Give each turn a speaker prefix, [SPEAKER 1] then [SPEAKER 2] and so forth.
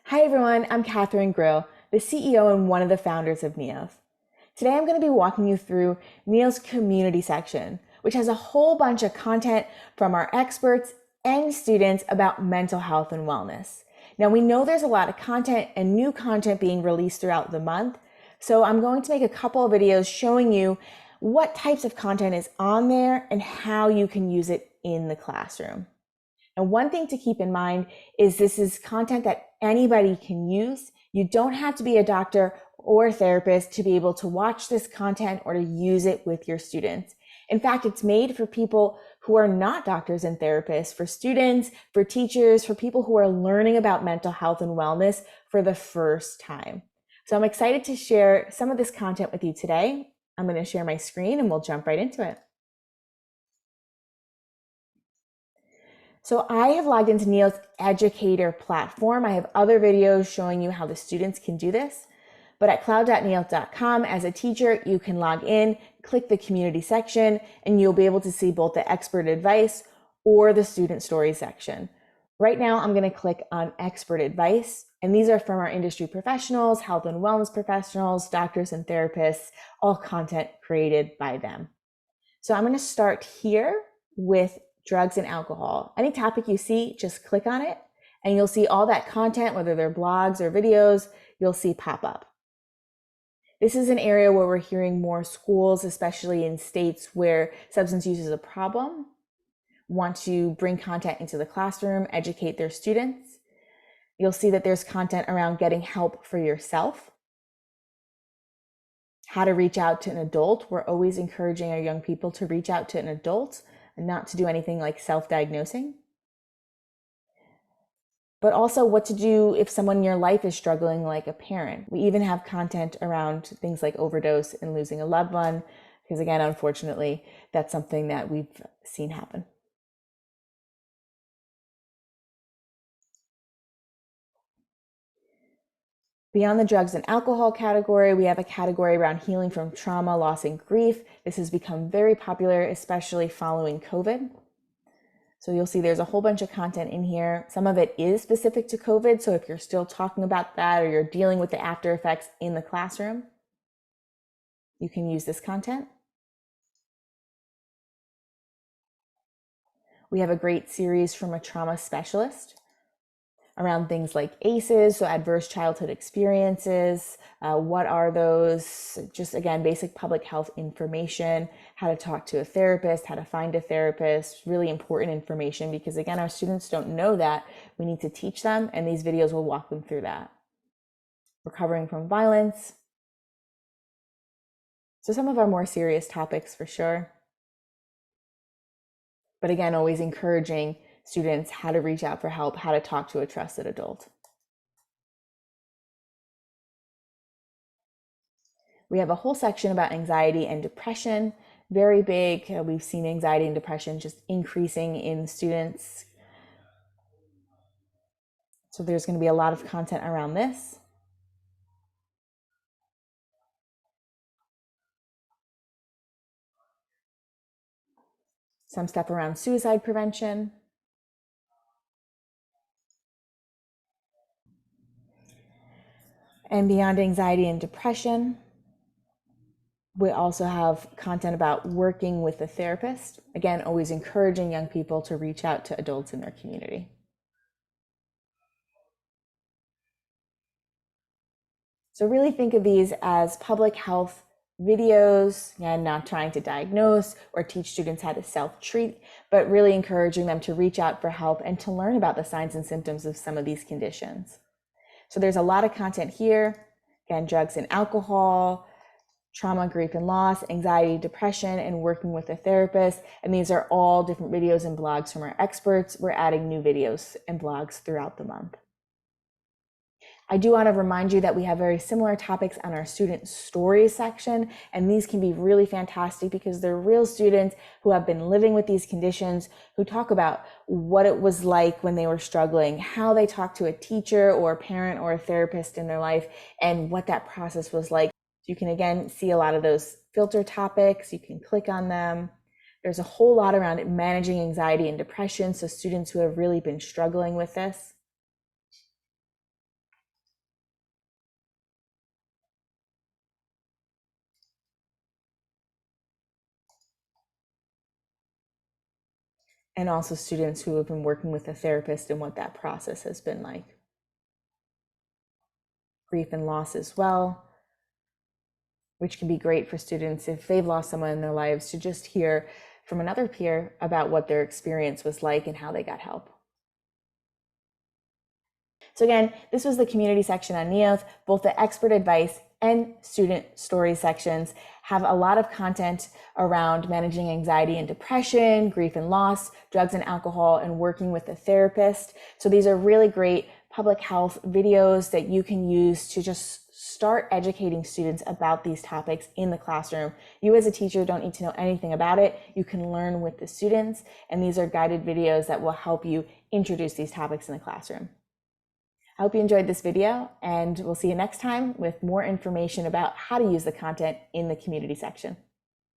[SPEAKER 1] Hi everyone, I'm Catherine Grill, the CEO and one of the founders of Neolth. Today I'm going to be walking you through Neolth's community section, which has a whole bunch of content from our experts and students about mental health and wellness. Now we know there's a lot of content and new content being released throughout the month, so I'm going to make a couple of videos showing you what types of content is on there and how you can use it in the classroom. And one thing to keep in mind is this is content that anybody can use. You don't have to be a doctor or a therapist to be able to watch this content or to use it with your students. In fact, it's made for people who are not doctors and therapists, for students, for teachers, for people who are learning about mental health and wellness for the first time. So I'm excited to share some of this content with you today. I'm going to share my screen and we'll jump right into it. So I have logged into Neolth's educator platform. I have other videos showing you how the students can do this. But at cloud.neolth.com, as a teacher, you can log in, click the community section, and you'll be able to see both the expert advice or the student story section. Right now, I'm going to click on expert advice. And these are from our industry professionals, health and wellness professionals, doctors and therapists, all content created by them. So I'm going to start here with drugs and alcohol. Any topic you see, just click on it and you'll see all that content, whether they're blogs or videos, you'll see pop up. This is an area where we're hearing more schools, especially in states where substance use is a problem, want to bring content into the classroom, educate their students. You'll see that there's content around getting help for yourself, how to reach out to an adult. We're always encouraging our young people to reach out to an adult and not to do anything like self-diagnosing. But also what to do if someone in your life is struggling, like a parent. We even have content around things like overdose and losing a loved one, because again, unfortunately, that's something that we've seen happen. Beyond the drugs and alcohol category, we have a category around healing from trauma, loss, and grief. This has become very popular, especially following COVID. So you'll see there's a whole bunch of content in here. Some of it is specific to COVID. So if you're still talking about that or you're dealing with the after effects in the classroom, you can use this content. We have a great series from a trauma specialist around things like ACEs, so adverse childhood experiences. What are those? Just again, basic public health information, how to talk to a therapist, how to find a therapist, really important information because again, our students don't know that. We need to teach them and these videos will walk them through that. Recovering from violence. So some of our more serious topics for sure. But again, always encouraging students how to reach out for help, how to talk to a trusted adult. We have a whole section about anxiety and depression, very big. We've seen anxiety and depression just increasing in students. So there's going to be a lot of content around this. Some stuff around suicide prevention. And beyond anxiety and depression, we also have content about working with a therapist. Again, always encouraging young people to reach out to adults in their community. So really think of these as public health videos, and not trying to diagnose or teach students how to self-treat, but really encouraging them to reach out for help and to learn about the signs and symptoms of some of these conditions. So there's a lot of content here. Again, drugs and alcohol, trauma, grief and loss, anxiety, depression, and working with a therapist. And these are all different videos and blogs from our experts. We're adding new videos and blogs throughout the month. I do want to remind you that we have very similar topics on our student stories section, and these can be really fantastic because they're real students who have been living with these conditions, who talk about what it was like when they were struggling, how they talked to a teacher or a parent or a therapist in their life, and what that process was like. You can again see a lot of those filter topics. You can click on them. There's a whole lot around it, managing anxiety and depression, so students who have really been struggling with this. and also students who have been working with a therapist and what that process has been like. Grief and loss as well, which can be great for students if they've lost someone in their lives to just hear from another peer about what their experience was like and how they got help. So again, this was the community section on Neolth. Both the expert advice and student story sections have a lot of content around managing anxiety and depression, grief and loss, drugs and alcohol, and working with a therapist. So these are really great public health videos that you can use to just start educating students about these topics in the classroom. You as a teacher don't need to know anything about it. You can learn with the students, and these are guided videos that will help you introduce these topics in the classroom. I hope you enjoyed this video, and we'll see you next time with more information about how to use the content in the community section.